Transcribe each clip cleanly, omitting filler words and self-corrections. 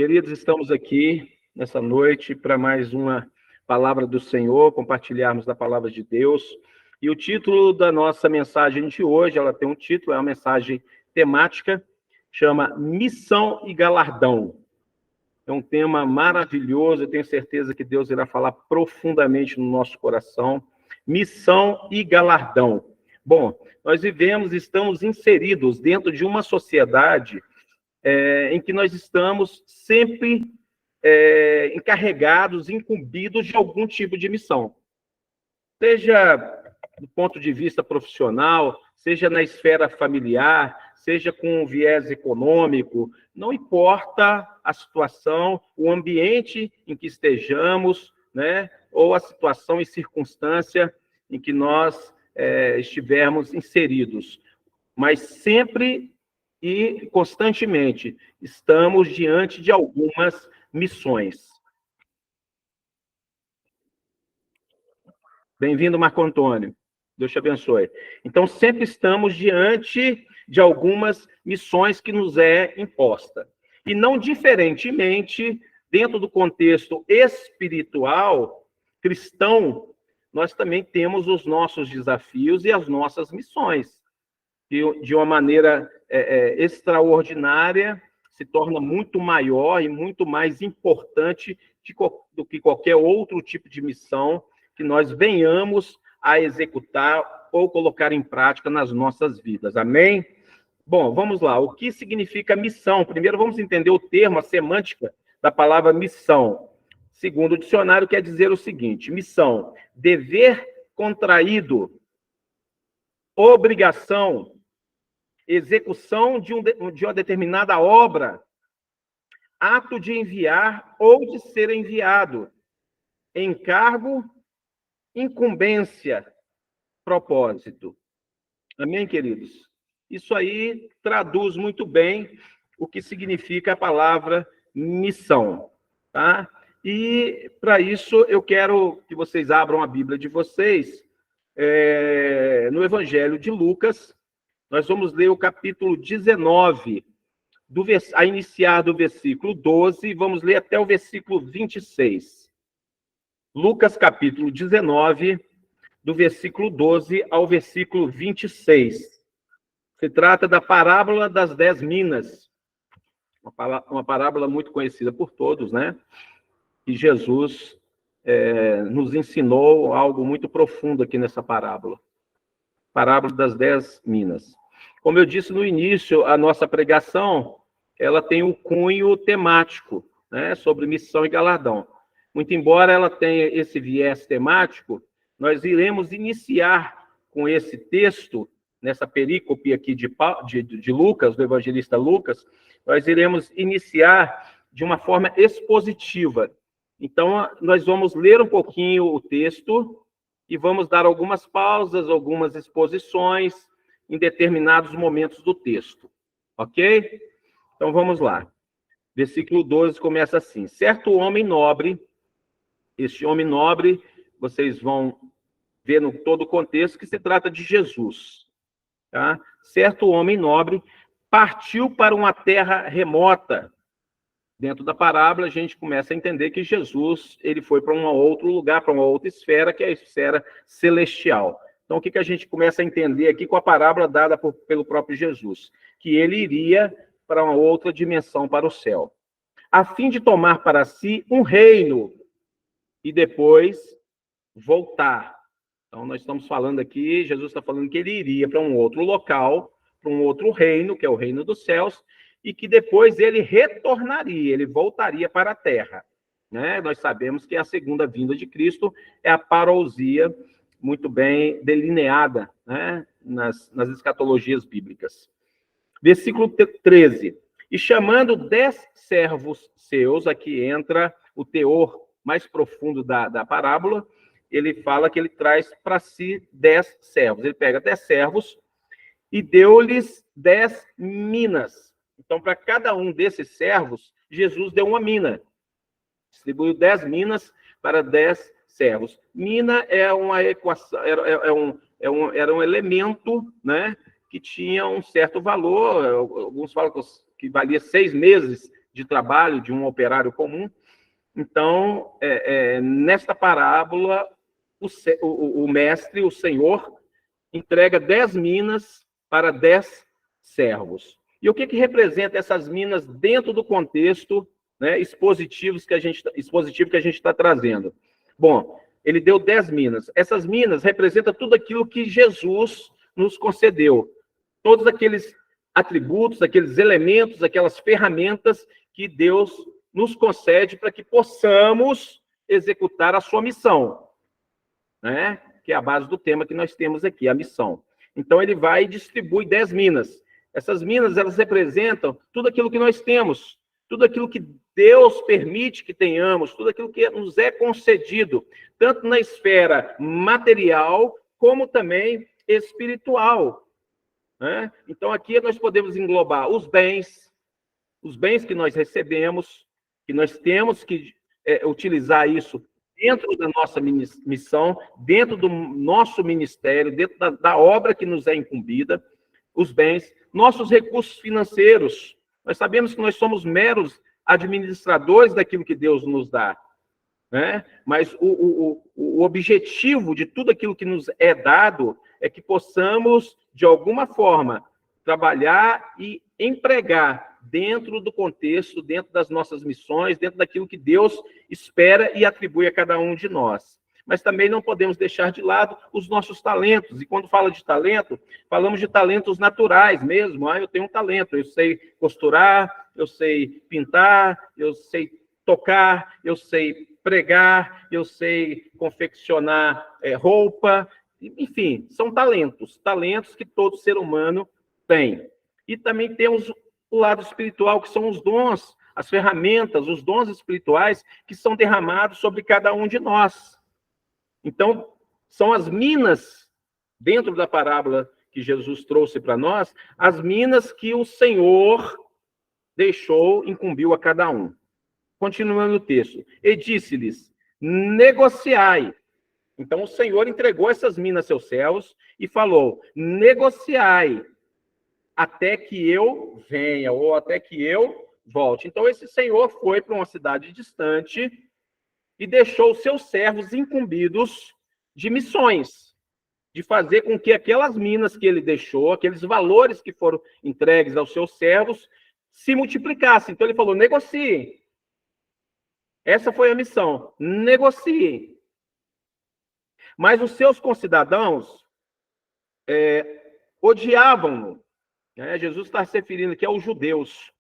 Queridos, estamos aqui nessa noite para mais uma palavra do Senhor, compartilharmos da palavra de Deus. E o título da nossa mensagem de hoje, ela tem um título, é uma mensagem temática, chama Missão e Galardão. É um tema maravilhoso, eu tenho certeza que Deus irá falar profundamente no nosso coração. Missão e galardão. Bom, nós estamos inseridos dentro de uma sociedade em que nós estamos sempre encarregados, incumbidos de algum tipo de missão. Seja do ponto de vista profissional, seja na esfera familiar, seja com um viés econômico, não importa a situação, o ambiente em que estejamos, né, ou a situação e circunstância em que nós estivermos inseridos. Mas sempre e constantemente estamos diante de algumas missões. Bem-vindo, Marco Antônio. Deus te abençoe. Então, sempre estamos diante de algumas missões que nos é imposta. E não diferentemente, dentro do contexto espiritual, cristão, nós também temos os nossos desafios e as nossas missões. De uma maneira extraordinária, se torna muito maior e muito mais importante do que qualquer outro tipo de missão que nós venhamos a executar ou colocar em prática nas nossas vidas. Amém? Bom, vamos lá. O que significa missão? Primeiro, vamos entender o termo, a semântica da palavra missão. Segundo o dicionário, quer dizer o seguinte: missão, dever contraído, obrigação, execução de uma determinada obra, ato de enviar ou de ser enviado, encargo, incumbência, propósito. Amém, queridos? Isso aí traduz muito bem o que significa a palavra missão, tá? E, para isso, eu quero que vocês abram a Bíblia de vocês no Evangelho de Lucas. Nós vamos ler o capítulo 19, a iniciar do versículo 12, vamos ler até o versículo 26. Lucas, capítulo 19, do versículo 12 ao versículo 26. Se trata da parábola das 10 minas, uma parábola muito conhecida por todos, né? E Jesus nos ensinou algo muito profundo aqui nessa parábola. Parábola das 10 minas. Como eu disse no início, a nossa pregação, ela tem um cunho temático, né, sobre missão e galardão. Muito embora ela tenha esse viés temático, nós iremos iniciar com esse texto, nessa perícope aqui de Lucas, do evangelista Lucas, nós iremos iniciar de uma forma expositiva. Então, nós vamos ler um pouquinho o texto e vamos dar algumas pausas, algumas exposições em determinados momentos do texto. Ok? Então, vamos lá. Versículo 12 começa assim: certo homem nobre, este homem nobre, vocês vão ver no todo o contexto que se trata de Jesus. Tá? Certo homem nobre partiu para uma terra remota. Dentro da parábola, a gente começa a entender que Jesus ele foi para um outro lugar, para uma outra esfera, que é a esfera celestial. Então, o que a gente começa a entender aqui com a parábola dada pelo próprio Jesus? Que ele iria para uma outra dimensão, para o céu, a fim de tomar para si um reino e depois voltar. Então, nós estamos falando aqui, Jesus está falando que ele iria para um outro local, para um outro reino, que é o reino dos céus, e que depois ele retornaria, ele voltaria para a terra. Né? Nós sabemos que a segunda vinda de Cristo é a parousia, muito bem delineada, né, nas escatologias bíblicas. Versículo 13. E chamando 10 servos seus, aqui entra o teor mais profundo da parábola, ele fala que ele traz para si 10 servos. Ele pega 10 servos e deu-lhes 10 minas. Então, para cada um desses servos, Jesus deu uma mina. Distribuiu 10 minas para 10 servos. Mina é uma equação, era um elemento, né, que tinha um certo valor. Alguns falam que valia 6 meses de trabalho de um operário comum. Então, nesta parábola, o mestre, o Senhor, entrega 10 minas para 10 servos. E o que representa essas minas dentro do contexto, né, expositivo que a gente está trazendo? Bom, ele deu 10 minas. Essas minas representam tudo aquilo que Jesus nos concedeu. Todos aqueles atributos, aqueles elementos, aquelas ferramentas que Deus nos concede para que possamos executar a sua missão, né? Que é a base do tema que nós temos aqui, a missão. Então, ele vai e distribui 10 minas. Essas minas, elas representam tudo aquilo que nós temos, tudo aquilo que Deus permite que tenhamos, tudo aquilo que nos é concedido, tanto na esfera material, como também espiritual, né? Então, aqui nós podemos englobar os bens que nós recebemos, que nós temos que utilizar isso dentro da nossa missão, dentro do nosso ministério, dentro da obra que nos é incumbida, os bens, nossos recursos financeiros. Nós sabemos que nós somos meros administradores daquilo que Deus nos dá, né? Mas o objetivo de tudo aquilo que nos é dado é que possamos, de alguma forma, trabalhar e empregar dentro do contexto, dentro das nossas missões, dentro daquilo que Deus espera e atribui a cada um de nós. Mas também não podemos deixar de lado os nossos talentos. E quando fala de talento, falamos de talentos naturais mesmo. Eu tenho um talento, eu sei costurar, eu sei pintar, eu sei tocar, eu sei pregar, eu sei confeccionar roupa. Enfim, são talentos que todo ser humano tem. E também temos o lado espiritual, que são os dons, as ferramentas, os dons espirituais que são derramados sobre cada um de nós. Então, são as minas, dentro da parábola que Jesus trouxe para nós, as minas que o Senhor deixou, incumbiu a cada um. Continuando o texto. E disse-lhes, negociai. Então, o Senhor entregou essas minas a seus servos e falou, negociai até que eu venha, ou até que eu volte. Então, esse Senhor foi para uma cidade distante e deixou os seus servos incumbidos de missões, de fazer com que aquelas minas que ele deixou, aqueles valores que foram entregues aos seus servos, se multiplicassem. Então, ele falou, negociem. Essa foi a missão, negociem. Mas os seus concidadãos odiavam-no. Jesus está se referindo aqui aos judeus.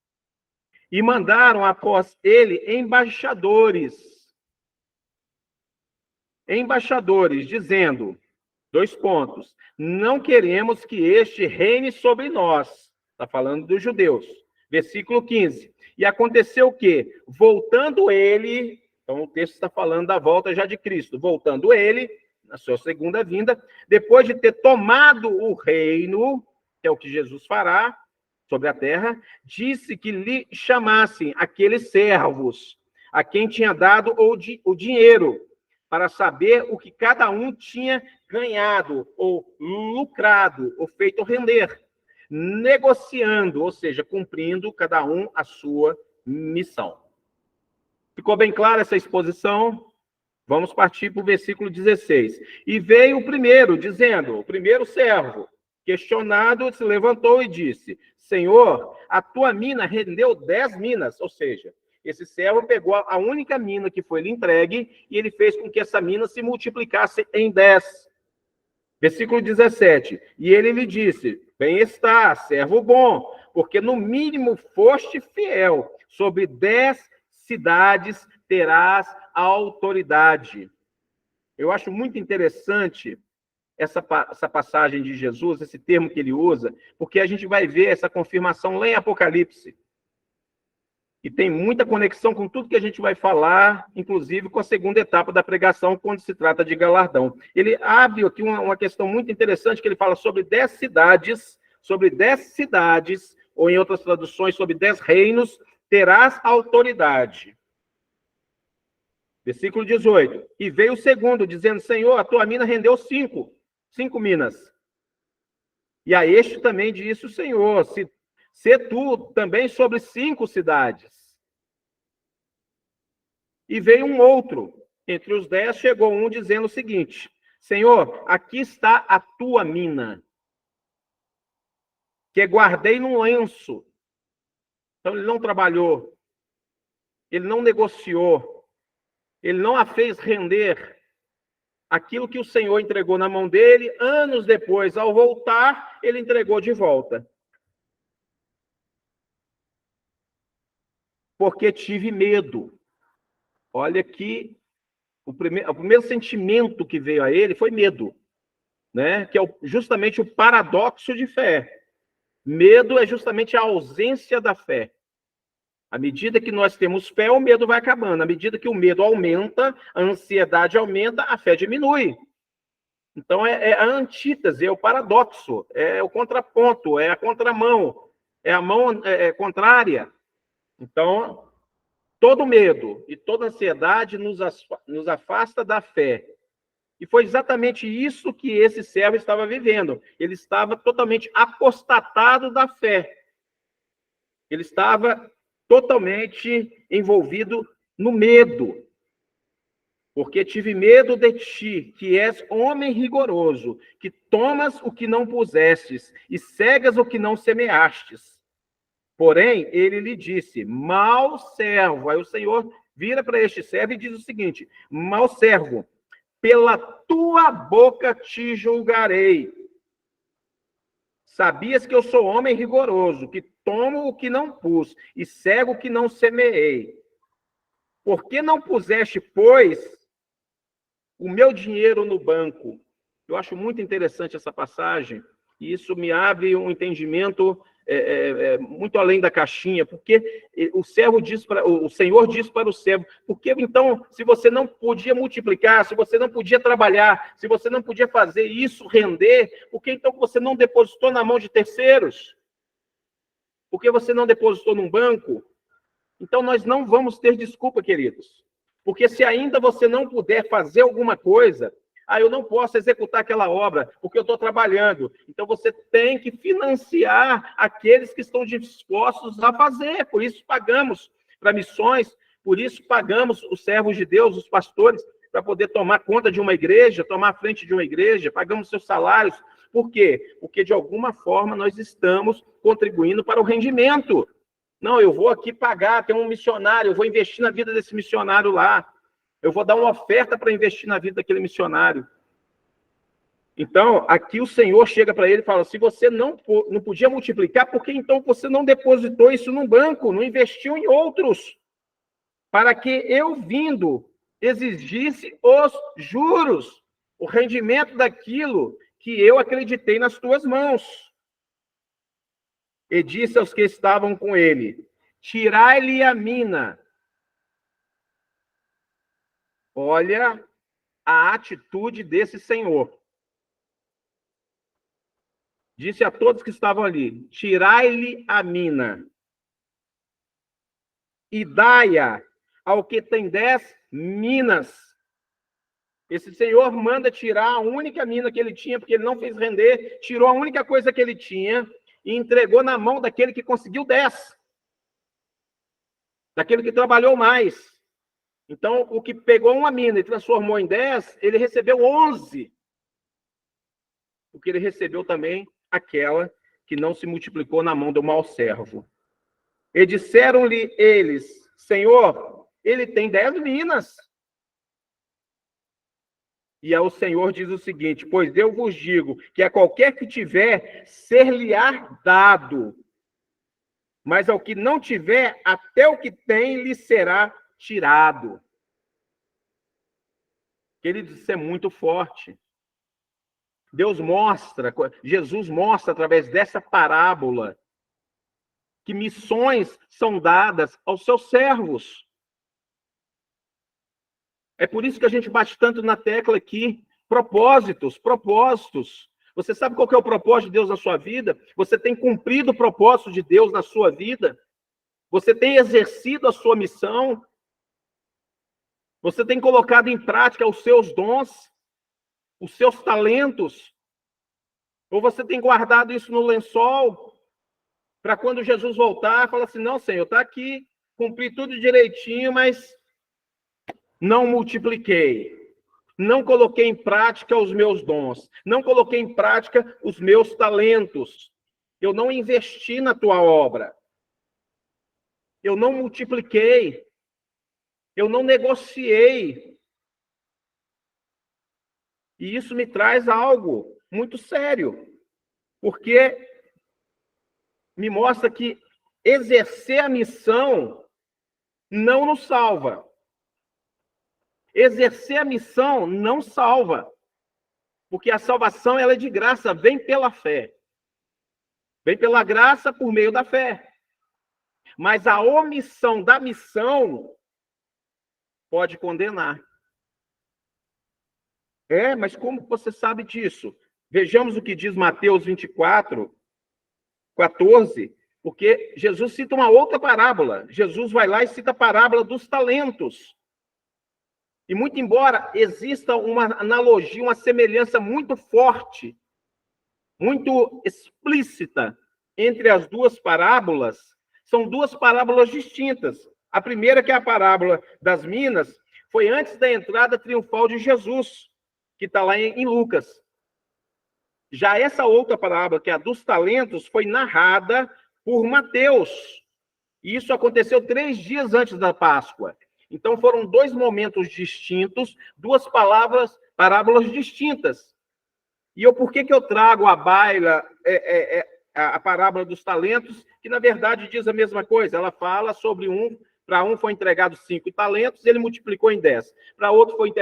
E mandaram após ele embaixadores, dizendo, 2 pontos, não queremos que este reine sobre nós. Está falando dos judeus. Versículo 15. E aconteceu o quê? Voltando ele, então o texto está falando da volta já de Cristo, voltando ele, na sua segunda vinda, depois de ter tomado o reino, que é o que Jesus fará sobre a terra, disse que lhe chamassem aqueles servos, a quem tinha dado o dinheiro, para saber o que cada um tinha ganhado, ou lucrado, ou feito render, negociando, ou seja, cumprindo cada um a sua missão. Ficou bem clara essa exposição? Vamos partir para o versículo 16. E veio o primeiro, dizendo, o primeiro servo, questionado, se levantou e disse, Senhor, a tua mina rendeu 10 minas, ou seja, esse servo pegou a única mina que foi lhe entregue e ele fez com que essa mina se multiplicasse em 10. Versículo 17. E ele lhe disse, bem está, servo bom, porque no mínimo foste fiel, sobre 10 cidades terás autoridade. Eu acho muito interessante essa passagem de Jesus, esse termo que ele usa, porque a gente vai ver essa confirmação lá em Apocalipse. E tem muita conexão com tudo que a gente vai falar, inclusive com a segunda etapa da pregação, quando se trata de galardão. Ele abre aqui uma questão muito interessante, que ele fala sobre 10 cidades, ou em outras traduções, sobre 10 reinos, terás autoridade. Versículo 18. E veio o segundo, dizendo, Senhor, a tua mina rendeu 5 minas. E a este também disse o Senhor, se tu também sobre 5 cidades. E veio um outro. Entre os 10, chegou um dizendo o seguinte: Senhor, aqui está a tua mina, que guardei num lenço. Então, ele não trabalhou, ele não negociou, ele não a fez render. Aquilo que o Senhor entregou na mão dele, anos depois, ao voltar, ele entregou de volta. Porque tive medo. Olha que o primeiro sentimento que veio a ele foi medo, né? Que é justamente o paradoxo de fé. Medo é justamente a ausência da fé. À medida que nós temos fé, o medo vai acabando. À medida que o medo aumenta, a ansiedade aumenta, a fé diminui. Então, é a antítese, é o paradoxo, é o contraponto, é a contramão, é a mão contrária. Então, todo medo e toda ansiedade nos afasta da fé. E foi exatamente isso que esse servo estava vivendo. Ele estava totalmente apostatado da fé. Ele estava totalmente envolvido no medo. Porque tive medo de ti, que és homem rigoroso, que tomas o que não pusestes e cegas o que não semeastes. Porém, ele lhe disse: mau servo. Aí o Senhor vira para este servo e diz o seguinte: mau servo, pela tua boca te julgarei. Sabias que eu sou homem rigoroso, que tomo o que não pus e cego o que não semeei. Por que não puseste, pois, o meu dinheiro no banco? Eu acho muito interessante essa passagem, e isso me abre um entendimento muito além da caixinha, porque o Senhor diz para o servo: porque então, se você não podia multiplicar, se você não podia trabalhar, se você não podia fazer isso render, por que então você não depositou na mão de terceiros? Por que você não depositou num banco? Então, nós não vamos ter desculpa, queridos. Porque se ainda você não puder fazer alguma coisa, eu não posso executar aquela obra, porque eu estou trabalhando. Então, você tem que financiar aqueles que estão dispostos a fazer. Por isso, pagamos para missões, por isso, pagamos os servos de Deus, os pastores, para poder tomar conta de uma igreja, tomar a frente de uma igreja, pagamos seus salários. Por quê? Porque, de alguma forma, nós estamos contribuindo para o rendimento. Não, eu vou aqui pagar, tem um missionário, eu vou investir na vida desse missionário lá. Eu vou dar uma oferta para investir na vida daquele missionário. Então, aqui o Senhor chega para ele e fala: se você não podia multiplicar, por que então você não depositou isso num banco, não investiu em outros? Para que eu, vindo, exigisse os juros, o rendimento daquilo que eu acreditei nas tuas mãos. E disse aos que estavam com ele: tirai-lhe a mina. Olha a atitude desse senhor. Disse a todos que estavam ali: tirai-lhe a mina e dai-a ao que tem 10 minas. Esse senhor manda tirar a única mina que ele tinha, porque ele não fez render, tirou a única coisa que ele tinha e entregou na mão daquele que conseguiu 10. Daquele que trabalhou mais. Então, o que pegou uma mina e transformou em 10, ele recebeu 11. Porque ele recebeu também aquela que não se multiplicou na mão do mau servo. E disseram-lhe eles: Senhor, ele tem 10 minas. E ao Senhor diz o seguinte: pois eu vos digo que a qualquer que tiver, ser-lhe-á dado. Mas ao que não tiver, até o que tem lhe será tirado. Queridos, isso é muito forte. Deus mostra, Jesus mostra através dessa parábola que missões são dadas aos seus servos. É por isso que a gente bate tanto na tecla aqui. Propósitos. Você sabe qual que é o propósito de Deus na sua vida? Você tem cumprido o propósito de Deus na sua vida? Você tem exercido a sua missão? Você tem colocado em prática os seus dons? Os seus talentos? Ou você tem guardado isso no lençol para quando Jesus voltar, falar assim: não, Senhor, está aqui, cumpri tudo direitinho, mas não multipliquei, não coloquei em prática os meus dons, não coloquei em prática os meus talentos, eu não investi na tua obra, eu não multipliquei, eu não negociei. E isso me traz algo muito sério, porque me mostra que exercer a missão não nos salva. Exercer a missão não salva, porque a salvação ela é de graça, vem pela fé. Vem pela graça por meio da fé. Mas a omissão da missão pode condenar. Mas como você sabe disso? Vejamos o que diz Mateus 24, 14, porque Jesus cita uma outra parábola. Jesus vai lá e cita a parábola dos talentos. E muito embora exista uma analogia, uma semelhança muito forte, muito explícita entre as duas parábolas, são duas parábolas distintas. A primeira, que é a parábola das minas, foi antes da entrada triunfal de Jesus, que está lá em Lucas. Já essa outra parábola, que é a dos talentos, foi narrada por Mateus. E isso aconteceu 3 dias antes da Páscoa. Então foram 2 momentos distintos, 2 parábolas distintas. E por que eu trago à baila a parábola dos talentos, que na verdade diz a mesma coisa? Ela fala sobre para um foi entregado 5 talentos, ele multiplicou em 10. Para outro foi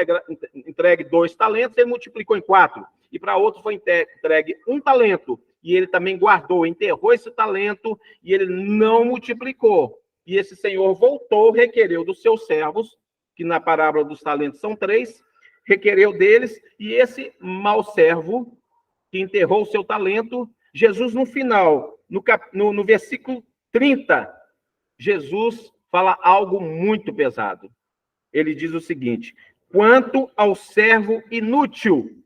entregue 2 talentos, ele multiplicou em 4. E para outro foi entregue 1 talento, e ele também guardou, enterrou esse talento, e ele não multiplicou. E esse senhor voltou, requereu dos seus servos, que na parábola dos talentos são 3, requereu deles, e esse mau servo, que enterrou o seu talento, Jesus no final, no versículo 30, Jesus fala algo muito pesado. Ele diz o seguinte: quanto ao servo inútil,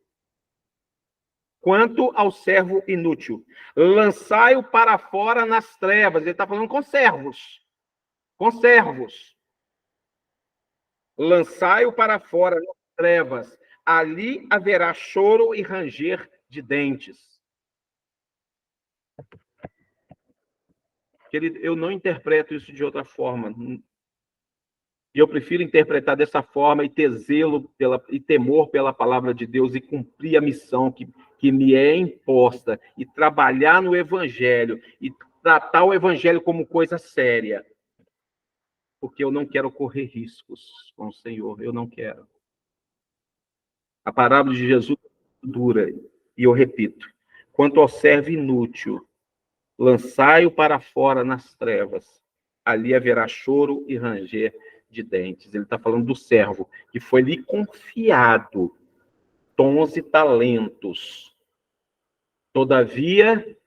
lançai-o para fora nas trevas. Ele está falando com servos. Lançai-o para fora nas trevas. Ali haverá choro e ranger de dentes. Querido, eu não interpreto isso de outra forma. E eu prefiro interpretar dessa forma e ter zelo e temor pela palavra de Deus e cumprir a missão que me é imposta e trabalhar no Evangelho e tratar o Evangelho como coisa séria. Porque eu não quero correr riscos com o Senhor, eu não quero. A parábola de Jesus é dura, e eu repito: quanto ao servo inútil, lançai-o para fora nas trevas, ali haverá choro e ranger de dentes. Ele está falando do servo, que foi lhe confiado dons e talentos. Todavia,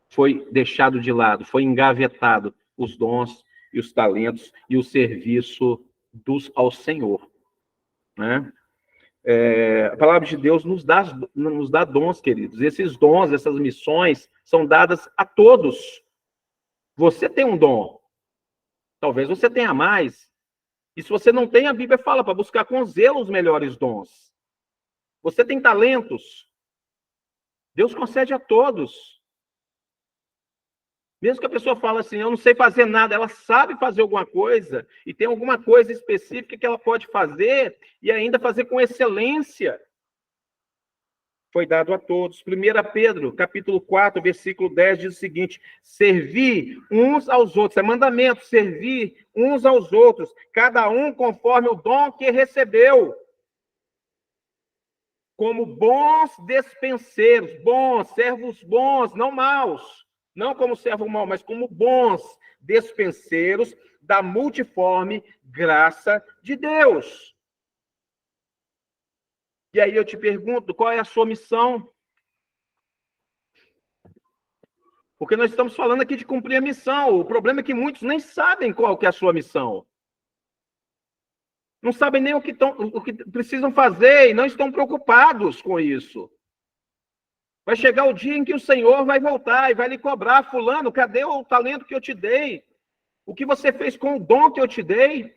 foi deixado de lado, foi engavetado os dons e os talentos e o serviço ao Senhor. Né? A palavra de Deus nos dá dons, queridos. Esses dons, essas missões, são dadas a todos. Você tem um dom. Talvez você tenha mais. E se você não tem, a Bíblia fala para buscar com zelo os melhores dons. Você tem talentos. Deus concede a todos. Mesmo que a pessoa fale assim, eu não sei fazer nada, ela sabe fazer alguma coisa e tem alguma coisa específica que ela pode fazer e ainda fazer com excelência. Foi dado a todos. 1 Pedro, capítulo 4, versículo 10, diz o seguinte: servir uns aos outros, é mandamento, servir uns aos outros, cada um conforme o dom que recebeu, como bons despenseiros, servos bons, não maus, não como servo mau, mas como bons despenseiros da multiforme graça de Deus. E aí eu te pergunto, qual é a sua missão? Porque nós estamos falando aqui de cumprir a missão. O problema é que muitos nem sabem qual que é a sua missão. Não sabem nem o que precisam fazer e não estão preocupados com isso. Vai chegar o dia em que o Senhor vai voltar e vai lhe cobrar: fulano, cadê o talento que eu te dei? O que você fez com o dom que eu te dei?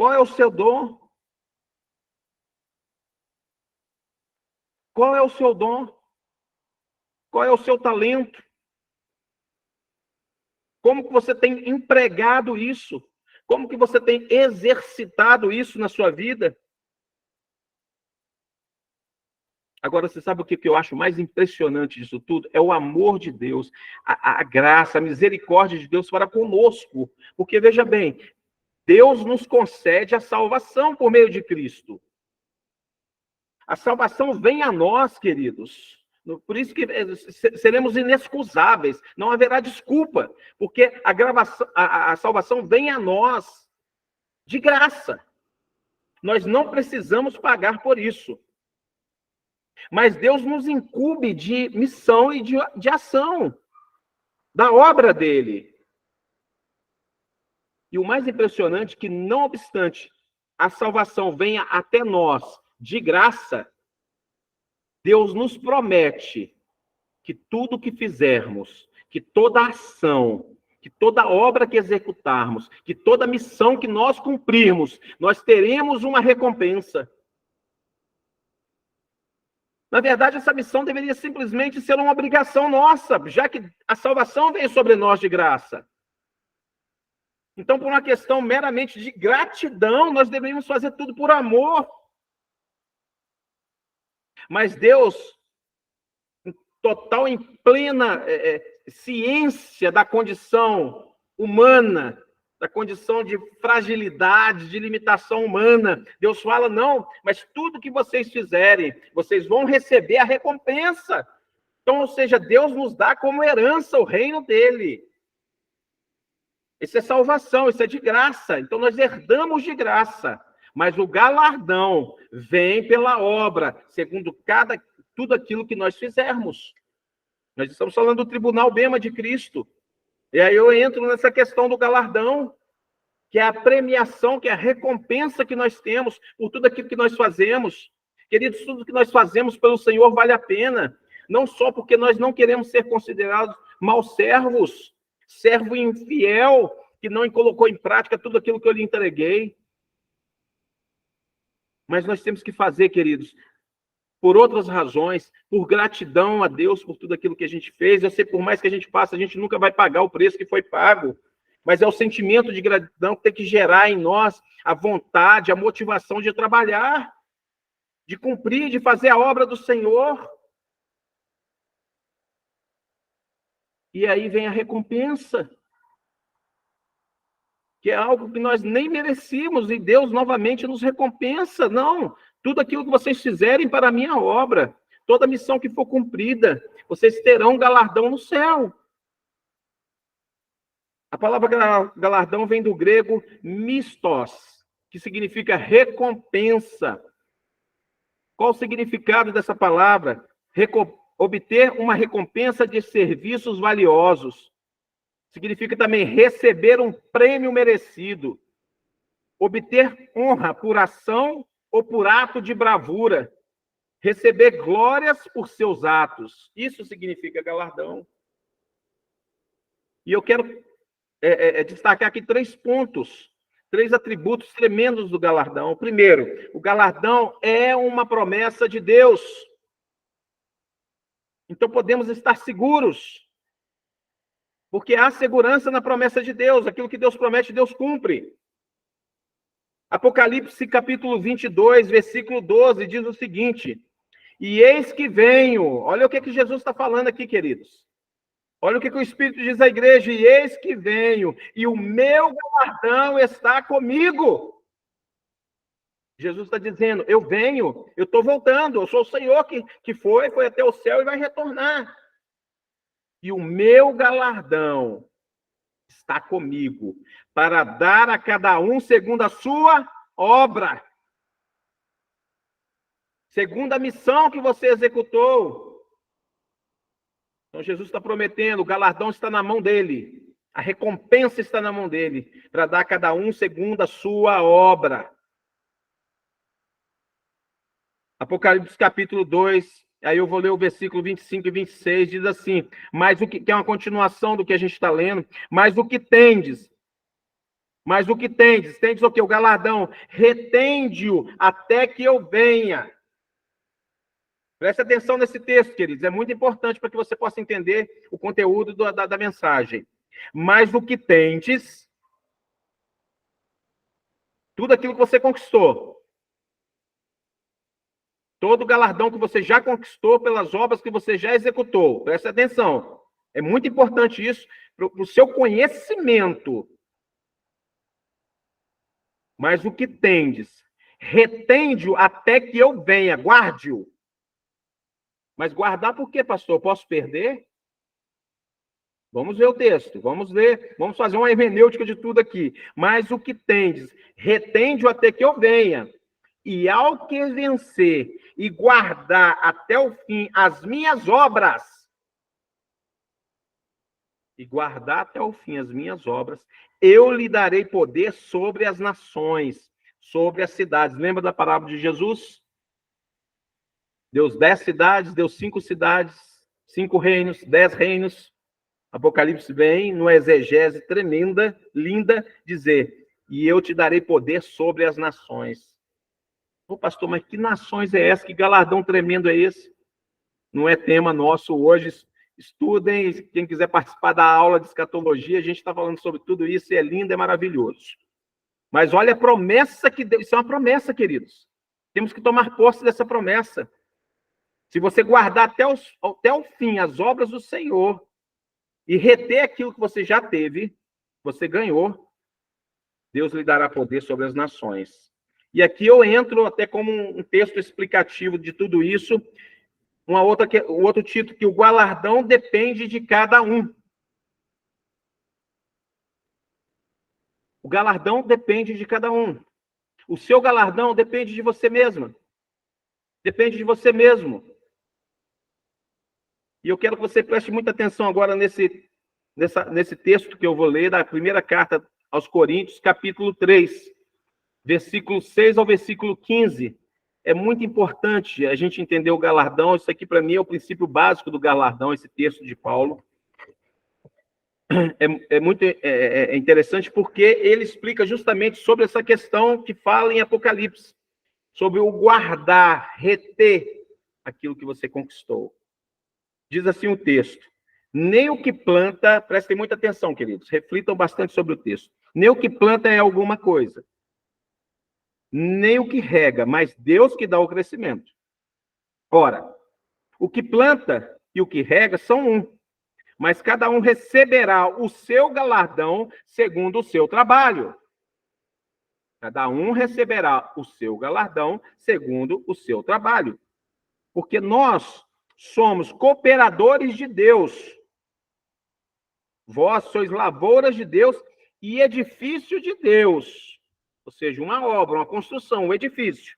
Qual é o seu dom? Qual é o seu dom? Qual é o seu talento? Como que você tem empregado isso? Como que você tem exercitado isso na sua vida? Agora, você sabe o que eu acho mais impressionante disso tudo? É o amor de Deus, a graça, a misericórdia de Deus para conosco. Porque, veja bem, Deus nos concede a salvação por meio de Cristo. A salvação vem a nós, queridos. Por isso que seremos inexcusáveis, não haverá desculpa, porque a salvação vem a nós de graça. Nós não precisamos pagar por isso. Mas Deus nos incumbe de missão e de ação, da obra dele. E o mais impressionante é que, não obstante a salvação venha até nós de graça, Deus nos promete que tudo que fizermos, que toda ação, que toda obra que executarmos, que toda missão que nós cumprirmos, nós teremos uma recompensa. Na verdade, essa missão deveria simplesmente ser uma obrigação nossa, já que a salvação vem sobre nós de graça. Então, por uma questão meramente de gratidão, nós deveríamos fazer tudo por amor. Mas Deus, em plena ciência da condição humana, da condição de fragilidade, de limitação humana, Deus fala, não, mas tudo que vocês fizerem, vocês vão receber a recompensa. Então, ou seja, Deus nos dá como herança o reino dele. Isso é salvação, isso é de graça. Então, nós herdamos de graça. Mas o galardão vem pela obra, segundo tudo aquilo que nós fizermos. Nós estamos falando do tribunal bema de Cristo. E aí eu entro nessa questão do galardão, que é a premiação, que é a recompensa que nós temos por tudo aquilo que nós fazemos. Queridos, tudo que nós fazemos pelo Senhor vale a pena. Não só porque nós não queremos ser considerados maus servos, servo infiel, que não colocou em prática tudo aquilo que eu lhe entreguei. Mas nós temos que fazer, queridos, por outras razões, por gratidão a Deus por tudo aquilo que a gente fez. Eu sei, por mais que a gente faça, a gente nunca vai pagar o preço que foi pago. Mas é o sentimento de gratidão que tem que gerar em nós a vontade, a motivação de trabalhar, de cumprir, de fazer a obra do Senhor. E aí vem a recompensa, que é algo que nós nem merecíamos, e Deus novamente nos recompensa. Não, tudo aquilo que vocês fizerem para a minha obra, toda missão que for cumprida, vocês terão galardão no céu. A palavra galardão vem do grego mistos, que significa recompensa. Qual o significado dessa palavra? Obter uma recompensa de serviços valiosos. Significa também receber um prêmio merecido. Obter honra por ação ou por ato de bravura. Receber glórias por seus atos. Isso significa galardão. E eu quero destacar aqui 3 pontos, 3 atributos tremendos do galardão. Primeiro, o galardão é uma promessa de Deus. Então podemos estar seguros, porque há segurança na promessa de Deus. Aquilo que Deus promete, Deus cumpre. Apocalipse capítulo 22, versículo 12, diz o seguinte: e eis que venho. Olha o que Jesus está falando aqui, queridos. Olha o que o Espírito diz à igreja: e eis que venho, e o meu galardão está comigo. Jesus está dizendo, eu venho, eu estou voltando, eu sou o Senhor que foi até o céu e vai retornar. E o meu galardão está comigo, para dar a cada um segundo a sua obra, segundo a missão que você executou. Então Jesus está prometendo, o galardão está na mão dele, a recompensa está na mão dele, para dar a cada um segundo a sua obra. Apocalipse capítulo 2, aí eu vou ler o versículo 25 e 26, diz assim, mas o que é uma continuação do que a gente está lendo, mas o que tendes, Mas o que tendes? Tendes o quê? O galardão. Retende-o até que eu venha. Preste atenção nesse texto, queridos. É muito importante para que você possa entender o conteúdo da mensagem. Mas o que tendes, tudo aquilo que você conquistou, todo o galardão que você já conquistou pelas obras que você já executou. Preste atenção. É muito importante isso para o seu conhecimento. Mas o que tendes, retende-o até que eu venha, guarde-o. Mas guardar por quê, pastor? Posso perder? Vamos ver o texto, vamos ver, vamos fazer uma hermenêutica de tudo aqui. Mas o que tendes, retende-o até que eu venha. E ao que vencer e guardar até o fim as minhas obras, eu lhe darei poder sobre as nações, sobre as cidades. Lembra da parábola de Jesus? Deu 10 cidades, deu 5 cidades, 5 reinos, 10 reinos. Apocalipse vem, numa exegese tremenda, linda, dizer, e eu te darei poder sobre as nações. Ô, pastor, mas que nações é essa? Que galardão tremendo é esse? Não é tema nosso hoje. Estudem, quem quiser participar da aula de escatologia, a gente está falando sobre tudo isso, e é lindo, é maravilhoso. Mas olha a promessa que Deus... Isso é uma promessa, queridos. Temos que tomar posse dessa promessa. Se você guardar até o fim as obras do Senhor e reter aquilo que você já teve, você ganhou, Deus lhe dará poder sobre as nações. E aqui eu entro até como um texto explicativo de tudo isso, o outro título, que o galardão depende de cada um. O galardão depende de cada um. O seu galardão depende de você mesma. Depende de você mesmo. E eu quero que você preste muita atenção agora nesse texto que eu vou ler, da primeira carta aos Coríntios, capítulo 3, versículo 6 ao versículo 15. É muito importante a gente entender o galardão. Isso aqui, para mim, é o princípio básico do galardão, esse texto de Paulo. É muito interessante porque ele explica justamente sobre essa questão que fala em Apocalipse, sobre o guardar, reter aquilo que você conquistou. Diz assim o texto: nem o que planta, prestem muita atenção, queridos, reflitam bastante sobre o texto. Nem o que planta é alguma coisa, nem o que rega, mas Deus que dá o crescimento. Ora, o que planta e o que rega são um, mas cada um receberá o seu galardão segundo o seu trabalho. Cada um receberá o seu galardão segundo o seu trabalho. Porque nós somos cooperadores de Deus. Vós sois lavouras de Deus e edifício de Deus. Ou seja, uma obra, uma construção, um edifício.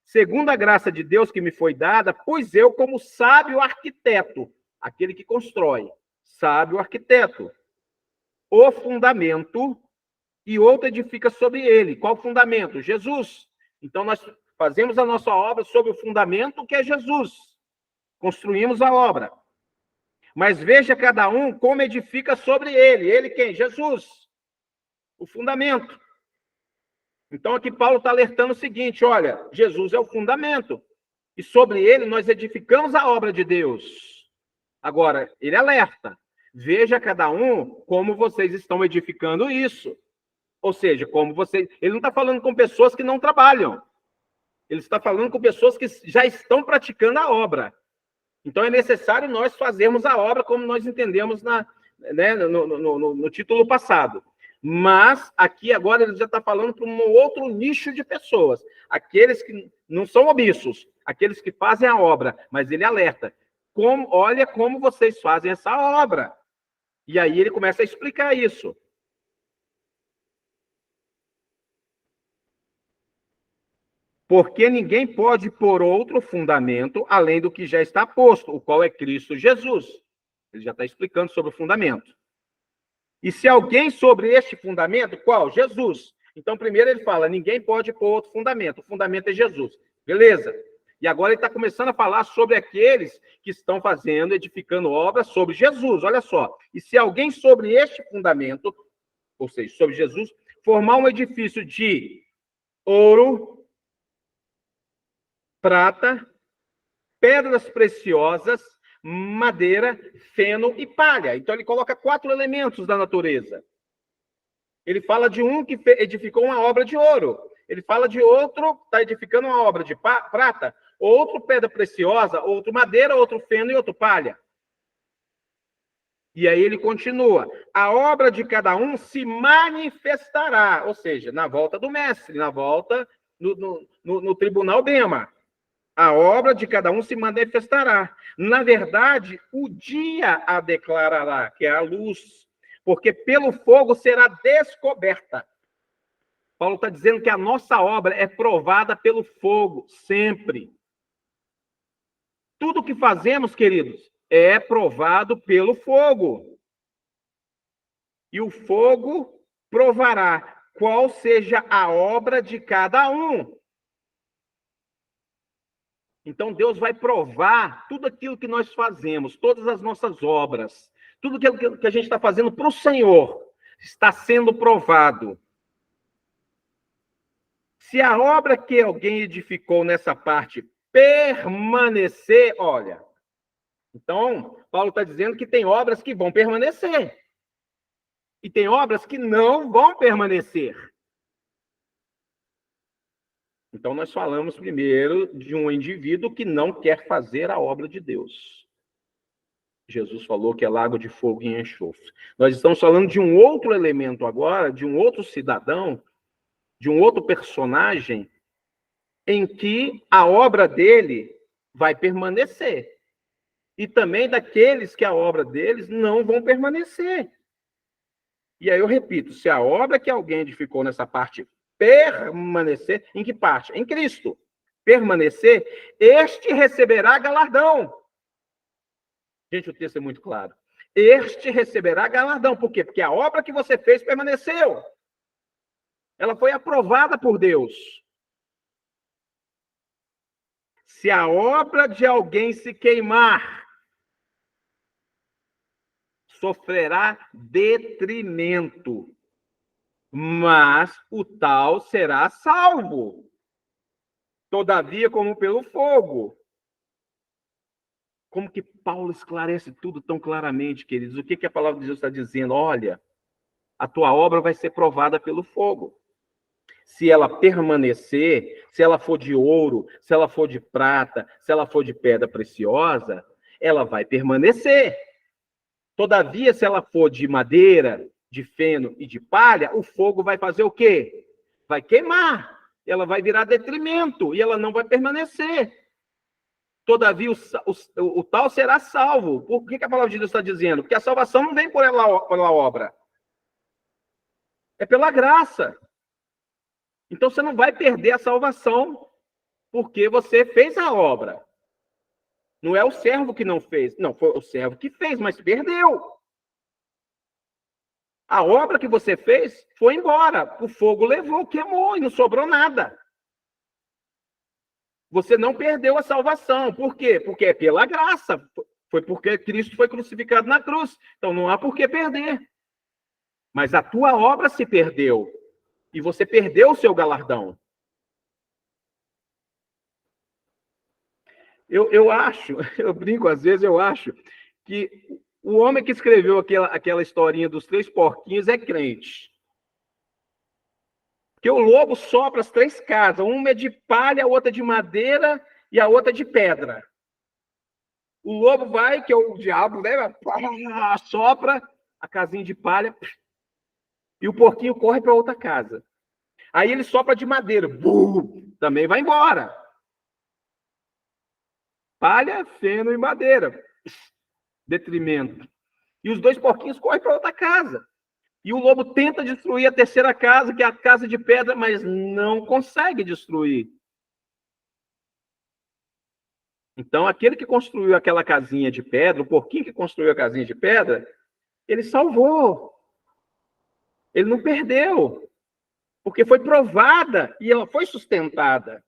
Segundo a graça de Deus que me foi dada, pois eu, como sábio arquiteto, aquele que constrói, sábio arquiteto, o fundamento, e outro edifica sobre ele. Qual fundamento? Jesus. Então, nós fazemos a nossa obra sobre o fundamento que é Jesus. Construímos a obra. Mas veja cada um como edifica sobre ele. Ele quem? Jesus. O fundamento. Então, aqui Paulo está alertando o seguinte, olha, Jesus é o fundamento. E sobre ele nós edificamos a obra de Deus. Agora, ele alerta. Veja cada um como vocês estão edificando isso. Ou seja, como vocês... Ele não está falando com pessoas que não trabalham. Ele está falando com pessoas que já estão praticando a obra. Então, é necessário nós fazermos a obra como nós entendemos no título passado. Mas, aqui agora, ele já está falando para um outro nicho de pessoas. Aqueles que não são omissos, aqueles que fazem a obra. Mas ele alerta. Olha como vocês fazem essa obra. E aí ele começa a explicar isso. Porque ninguém pode pôr outro fundamento além do que já está posto, o qual é Cristo Jesus. Ele já está explicando sobre o fundamento. E se alguém sobre este fundamento, qual? Jesus. Então, primeiro ele fala, ninguém pode pôr outro fundamento. O fundamento é Jesus. Beleza. E agora ele está começando a falar sobre aqueles que estão fazendo, edificando obras sobre Jesus. Olha só. E se alguém sobre este fundamento, ou seja, sobre Jesus, formar um edifício de ouro, prata, pedras preciosas, madeira, feno e palha. Então, ele coloca 4 elementos da natureza. Ele fala de um que edificou uma obra de ouro. Ele fala de outro que está edificando uma obra de prata, outro pedra preciosa, outro madeira, outro feno e outro palha. E aí ele continua. A obra de cada um se manifestará, ou seja, na volta do mestre, na volta no tribunal Bema. A obra de cada um se manifestará. Na verdade, o dia a declarará, que é a luz, porque pelo fogo será descoberta. Paulo está dizendo que a nossa obra é provada pelo fogo, sempre. Tudo que fazemos, queridos, é provado pelo fogo. E o fogo provará qual seja a obra de cada um. Então, Deus vai provar tudo aquilo que nós fazemos, todas as nossas obras, tudo aquilo que a gente está fazendo para o Senhor, está sendo provado. Se a obra que alguém edificou nessa parte permanecer, olha, então, Paulo está dizendo que tem obras que vão permanecer. E tem obras que não vão permanecer. Então, nós falamos primeiro de um indivíduo que não quer fazer a obra de Deus. Jesus falou que é lago de fogo e enxofre. Nós estamos falando de um outro elemento agora, de um outro cidadão, de um outro personagem, em que a obra dele vai permanecer. E também daqueles que a obra deles não vão permanecer. E aí eu repito, se a obra que alguém edificou nessa parte permanecer, em que parte? Em Cristo. Permanecer, este receberá galardão. Gente, o texto é muito claro. Este receberá galardão. Por quê? Porque a obra que você fez permaneceu. Ela foi aprovada por Deus. Se a obra de alguém se queimar, sofrerá detrimento, mas o tal será salvo. Todavia, como pelo fogo. Como que Paulo esclarece tudo tão claramente, queridos? O que a palavra de Deus está dizendo? Olha, a tua obra vai ser provada pelo fogo. Se ela permanecer, se ela for de ouro, se ela for de prata, se ela for de pedra preciosa, ela vai permanecer. Todavia, se ela for de madeira, de feno e de palha, o fogo vai fazer o quê? Vai queimar. Ela vai virar detrimento e ela não vai permanecer. Todavia, o tal será salvo. Por que a palavra de Deus está dizendo? Porque a salvação não vem pela obra. É pela graça. Então, você não vai perder a salvação porque você fez a obra. Não é o servo que não fez. Não, foi o servo que fez, mas perdeu. A obra que você fez foi embora. O fogo levou, queimou e não sobrou nada. Você não perdeu a salvação. Por quê? Porque é pela graça. Foi porque Cristo foi crucificado na cruz. Então não há por que perder. Mas a tua obra se perdeu. E você perdeu o seu galardão. Eu acho, eu brinco às vezes, eu acho que o homem que escreveu aquela historinha dos 3 porquinhos é crente. Porque o lobo sopra as 3 casas. Uma é de palha, a outra de madeira e a outra de pedra. O lobo vai, que é o diabo, né? Sopra a casinha de palha e o porquinho corre para outra casa. Aí ele sopra de madeira. Também vai embora. Palha, feno e madeira. Detrimento. E os 2 porquinhos correm para outra casa. E o lobo tenta destruir a 3ª casa, que é a casa de pedra, mas não consegue destruir. Então, aquele que construiu aquela casinha de pedra, o porquinho que construiu a casinha de pedra, ele salvou. Ele não perdeu. Porque foi provada e ela foi sustentada.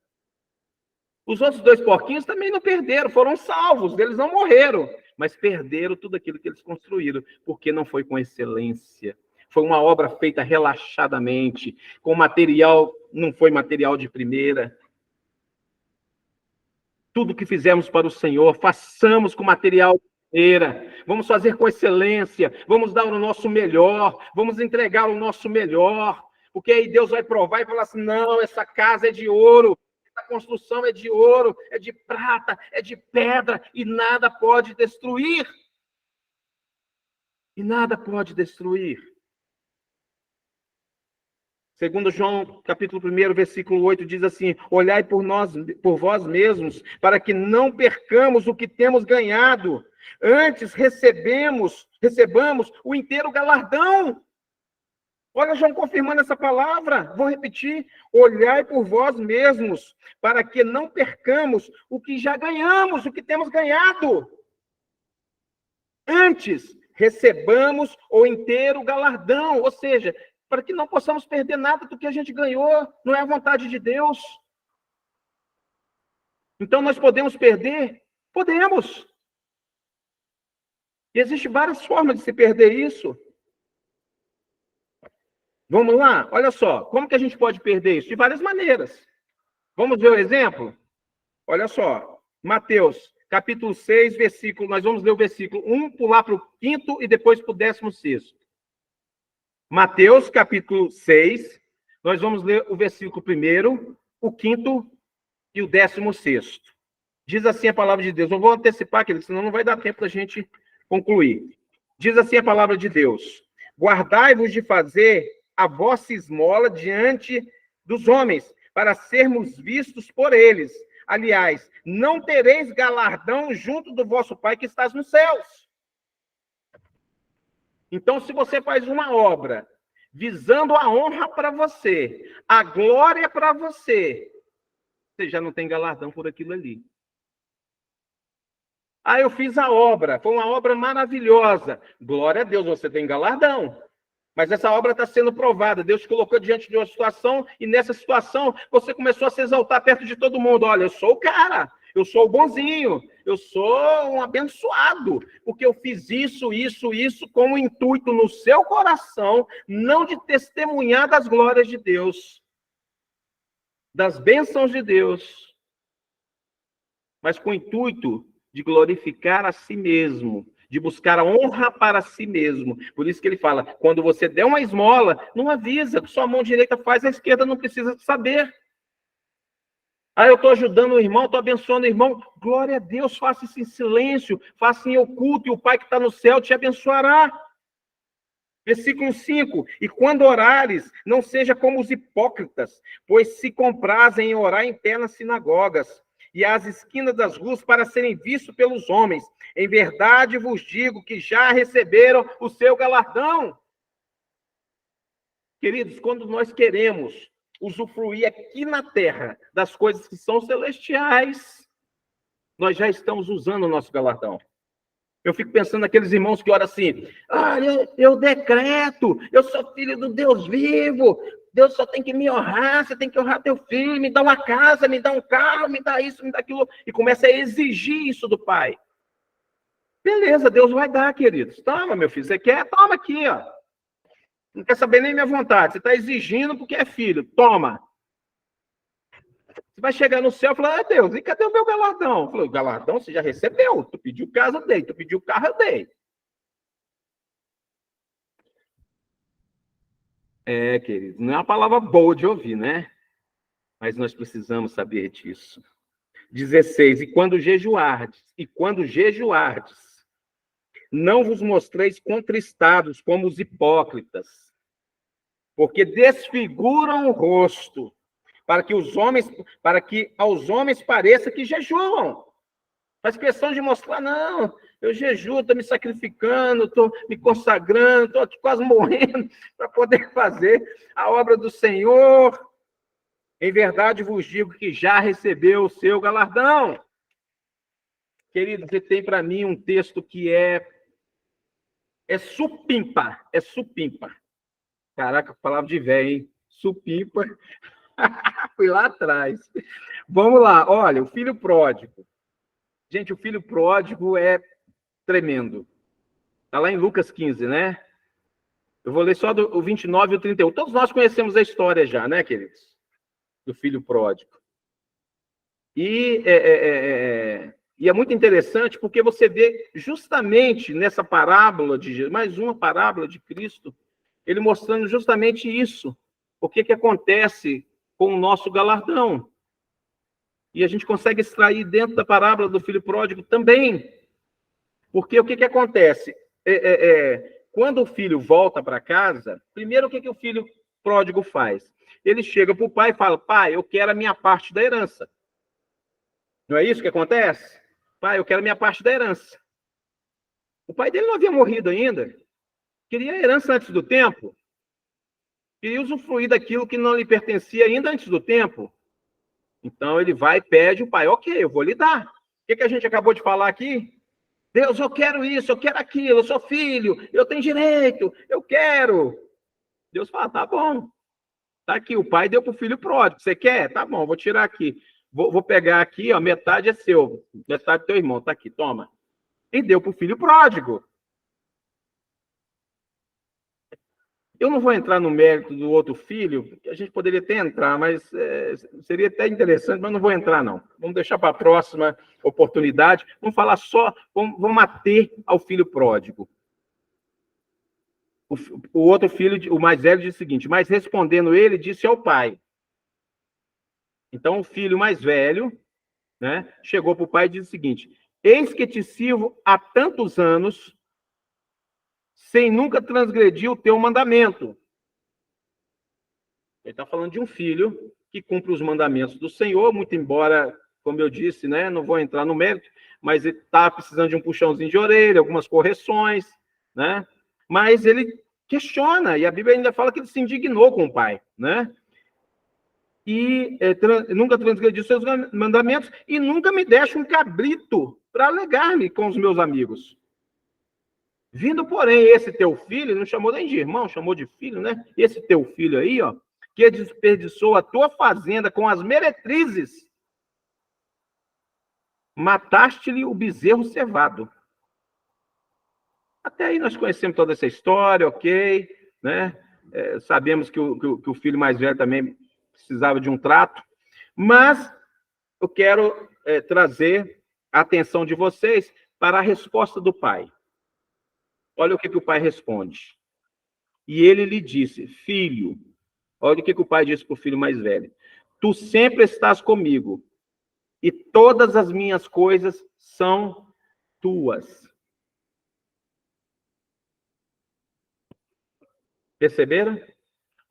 Os outros 2 porquinhos também não perderam, foram salvos, eles não morreram, mas perderam tudo aquilo que eles construíram, porque não foi com excelência. Foi uma obra feita relaxadamente, com material, não foi material de primeira. Tudo que fizemos para o Senhor, façamos com material de primeira. Vamos fazer com excelência, vamos dar o nosso melhor, vamos entregar o nosso melhor, porque aí Deus vai provar e falar assim, não, essa casa é de ouro, essa construção é de ouro, é de prata, é de pedra, e nada pode destruir. E nada pode destruir. Segundo João, capítulo 1, versículo 8, diz assim, olhai por vós mesmos, para que não percamos o que temos ganhado. Antes recebamos o inteiro galardão. Olha, João confirmando essa palavra. Vou repetir. Olhai por vós mesmos, para que não percamos o que já ganhamos, o que temos ganhado. Antes recebamos o inteiro galardão, ou seja, para que não possamos perder nada do que a gente ganhou, não é a vontade de Deus. Então, nós podemos perder? Podemos. E existem várias formas de se perder isso. Vamos lá? Olha só, como que a gente pode perder isso? De várias maneiras. Vamos ver o exemplo? Olha só, Mateus, capítulo 6, versículo, nós vamos ler o versículo 1, pular para o 5º e depois para o 16º. Mateus, capítulo 6, nós vamos ler o versículo 1º, o 5º e o 16º. Diz assim a palavra de Deus. Eu vou antecipar, querido, senão não vai dar tempo da gente concluir. Diz assim a palavra de Deus. Guardai-vos de fazer a vossa esmola diante dos homens, para sermos vistos por eles. Aliás, não tereis galardão junto do vosso Pai que estás nos céus. Então, se você faz uma obra visando a honra para você, a glória para você, você já não tem galardão por aquilo ali. Ah, eu fiz a obra, foi uma obra maravilhosa. Glória a Deus, você tem galardão. Mas essa obra está sendo provada. Deus te colocou diante de uma situação e nessa situação você começou a se exaltar perto de todo mundo. Olha, eu sou o cara, eu sou o bonzinho, eu sou um abençoado, porque eu fiz isso com o intuito no seu coração, não de testemunhar das glórias de Deus, das bênçãos de Deus, mas com o intuito de glorificar a si mesmo, de buscar a honra para si mesmo. Por isso que ele fala, quando você der uma esmola, não avisa, que sua mão direita faz, a esquerda não precisa saber. Ah, eu estou ajudando o irmão, estou abençoando o irmão. Glória a Deus, faça isso em silêncio, faça em oculto, e o Pai que está no céu te abençoará. Versículo 5, e quando orares, não seja como os hipócritas, pois se comprazem em orar em pé nas sinagogas, e às esquinas das ruas para serem vistos pelos homens. Em verdade vos digo que já receberam o seu galardão. Queridos, quando nós queremos usufruir aqui na terra das coisas que são celestiais, nós já estamos usando o nosso galardão. Eu fico pensando naqueles irmãos que oram assim, eu decreto, eu sou filho do Deus vivo, Deus só tem que me honrar, você tem que honrar teu filho, me dá uma casa, me dá um carro, me dá isso, me dá aquilo, e começa a exigir isso do pai. Beleza, Deus vai dar, queridos. Toma, meu filho, você quer? Toma aqui, ó. Não quer saber nem minha vontade, você está exigindo porque é filho, toma. Você vai chegar no céu e falar, Deus, e cadê o meu galardão? Eu falei, o galardão você já recebeu, tu pediu casa, eu dei, tu pediu carro, eu dei. É, querido, não é uma palavra boa de ouvir, né? Mas nós precisamos saber disso. 16, e quando jejuardes, não vos mostreis contristados como os hipócritas, porque desfiguram o rosto, para que aos homens pareça que jejuam. Faz questão de mostrar, não, eu jejuo, estou me sacrificando, estou me consagrando, estou aqui quase morrendo para poder fazer a obra do Senhor. Em verdade vos digo que já recebeu o seu galardão. Queridos, você tem para mim um texto que é supimpa, é supimpa. Caraca, palavra de velho, hein? Supimpa. Fui lá atrás. Vamos lá, olha, o filho pródigo. Gente, o filho pródigo é tremendo. Está lá em Lucas 15, né? Eu vou ler só o 29 e o 31. Todos nós conhecemos a história já, né, queridos? Do filho pródigo. E é muito interessante porque você vê justamente nessa parábola de Jesus, mais uma parábola de Cristo, ele mostrando justamente isso. O que acontece com o nosso galardão. E a gente consegue extrair dentro da parábola do filho pródigo também. Porque o que acontece? Quando o filho volta para casa, primeiro o que o filho pródigo faz? Ele chega para o pai e fala: pai, eu quero a minha parte da herança. Não é isso que acontece? Pai, eu quero a minha parte da herança. O pai dele não havia morrido ainda. Queria a herança antes do tempo. Queria usufruir daquilo que não lhe pertencia ainda antes do tempo. Então ele vai e pede o pai: ok, eu vou lhe dar. O que a gente acabou de falar aqui? Deus, eu quero isso, eu quero aquilo, eu sou filho, eu tenho direito, eu quero. Deus fala: tá bom. Tá aqui, o pai deu para o filho pródigo. Você quer? Tá bom, vou tirar aqui. Vou pegar aqui, ó, metade é seu, metade do teu irmão. Tá aqui, toma. E deu para o filho pródigo. Eu não vou entrar no mérito do outro filho, a gente poderia até entrar, mas seria até interessante, mas não vou entrar, não. Vamos deixar para a próxima oportunidade. Vamos falar só, vamos ater ao filho pródigo. O outro filho, o mais velho, disse o seguinte: mas respondendo ele, disse ao pai. Então, o filho mais velho, né, chegou para o pai e disse o seguinte: eis que te sirvo há tantos anos, sem nunca transgredir o teu mandamento. Ele está falando de um filho que cumpre os mandamentos do Senhor, muito embora, como eu disse, né, não vou entrar no mérito, mas ele está precisando de um puxãozinho de orelha, algumas correções, né? Mas ele questiona, e a Bíblia ainda fala que ele se indignou com o pai, né? E nunca transgredi os seus mandamentos e nunca me deixa um cabrito para alegar-me com os meus amigos. Vindo, porém, esse teu filho, não chamou nem de irmão, chamou de filho, né? Esse teu filho aí, ó, que desperdiçou a tua fazenda com as meretrizes, mataste-lhe o bezerro cevado. Até aí nós conhecemos toda essa história, ok, né? Sabemos que o filho mais velho também precisava de um trato, mas eu quero trazer a atenção de vocês para a resposta do pai. Olha o que o pai responde. E ele lhe disse: filho, olha o que o pai disse para o filho mais velho: tu sempre estás comigo, e todas as minhas coisas são tuas. Perceberam?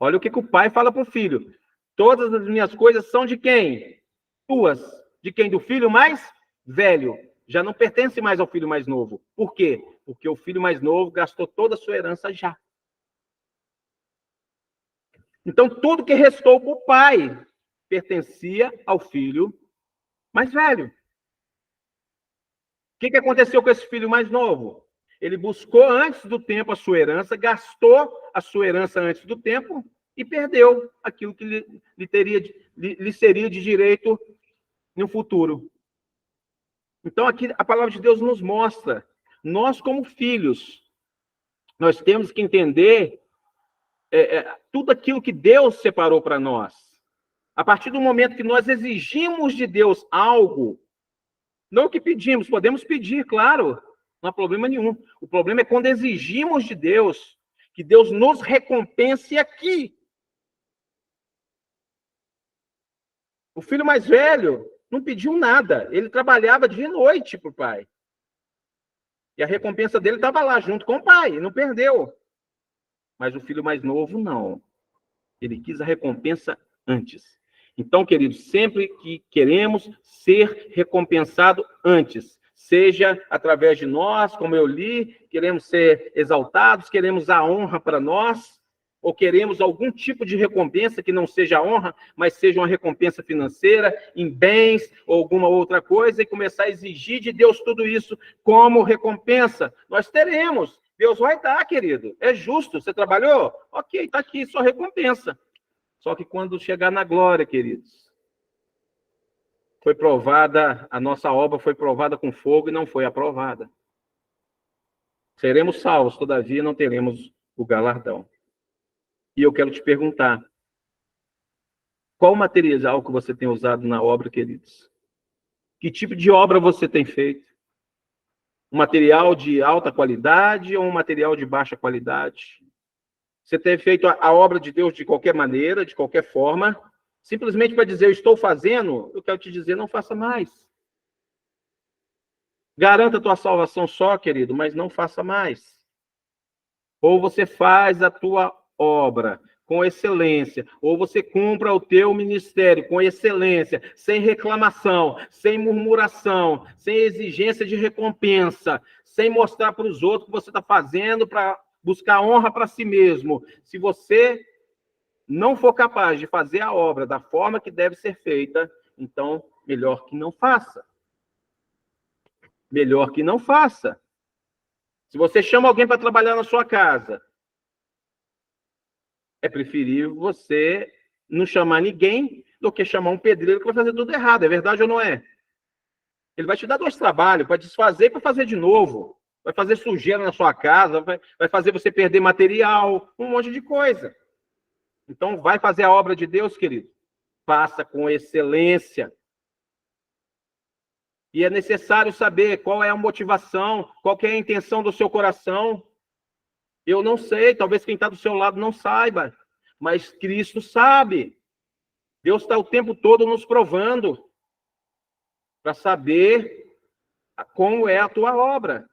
Olha o que o pai fala para o filho: todas as minhas coisas são de quem? Tuas. De quem? Do filho mais velho. Já não pertence mais ao filho mais novo. Por quê? Porque o filho mais novo gastou toda a sua herança já. Então, tudo que restou para o pai pertencia ao filho mais velho. O que aconteceu com esse filho mais novo? Ele buscou antes do tempo a sua herança, gastou a sua herança antes do tempo e perdeu aquilo que lhe seria de direito no futuro. Então, aqui a palavra de Deus nos mostra, nós como filhos, nós temos que entender tudo aquilo que Deus separou para nós. A partir do momento que nós exigimos de Deus algo, não o que pedimos, podemos pedir, claro, não há problema nenhum. O problema é quando exigimos de Deus, que Deus nos recompense aqui. O filho mais velho não pediu nada, ele trabalhava dia e noite para o pai. E a recompensa dele estava lá, junto com o pai, não perdeu. Mas o filho mais novo, não. Ele quis a recompensa antes. Então, queridos, sempre que queremos ser recompensado antes, seja através de nós, como eu li, queremos ser exaltados, queremos a honra para nós, ou queremos algum tipo de recompensa que não seja honra, mas seja uma recompensa financeira, em bens, ou alguma outra coisa, e começar a exigir de Deus tudo isso como recompensa, nós teremos. Deus vai dar, querido. É justo. Você trabalhou? Ok, está aqui, sua recompensa. Só que quando chegar na glória, queridos, foi provada, a nossa obra foi provada com fogo e não foi aprovada. Seremos salvos, todavia não teremos o galardão. E eu quero te perguntar, qual material que você tem usado na obra, queridos? Que tipo de obra você tem feito? Um material de alta qualidade ou um material de baixa qualidade? Você tem feito a obra de Deus de qualquer maneira, de qualquer forma, simplesmente para dizer, eu estou fazendo, eu quero te dizer, não faça mais. Garanta a tua salvação só, querido, mas não faça mais. Ou você faz a tua obra com excelência, ou você cumpra o teu ministério com excelência, sem reclamação, sem murmuração, sem exigência de recompensa, sem mostrar para os outros que você está fazendo para buscar honra para si mesmo. Se você não for capaz de fazer a obra da forma que deve ser feita, então, melhor que não faça. Melhor que não faça. Se você chama alguém para trabalhar na sua casa, é preferível você não chamar ninguém do que chamar um pedreiro que vai fazer tudo errado. É verdade ou não é? Ele vai te dar 2 trabalhos, para desfazer e para fazer de novo. Vai fazer sujeira na sua casa, vai fazer você perder material, um monte de coisa. Então, vai fazer a obra de Deus, querido? Faça com excelência. E é necessário saber qual é a motivação, qual que é a intenção do seu coração. Eu não sei, talvez quem está do seu lado não saiba, mas Cristo sabe. Deus está o tempo todo nos provando para saber como é a tua obra.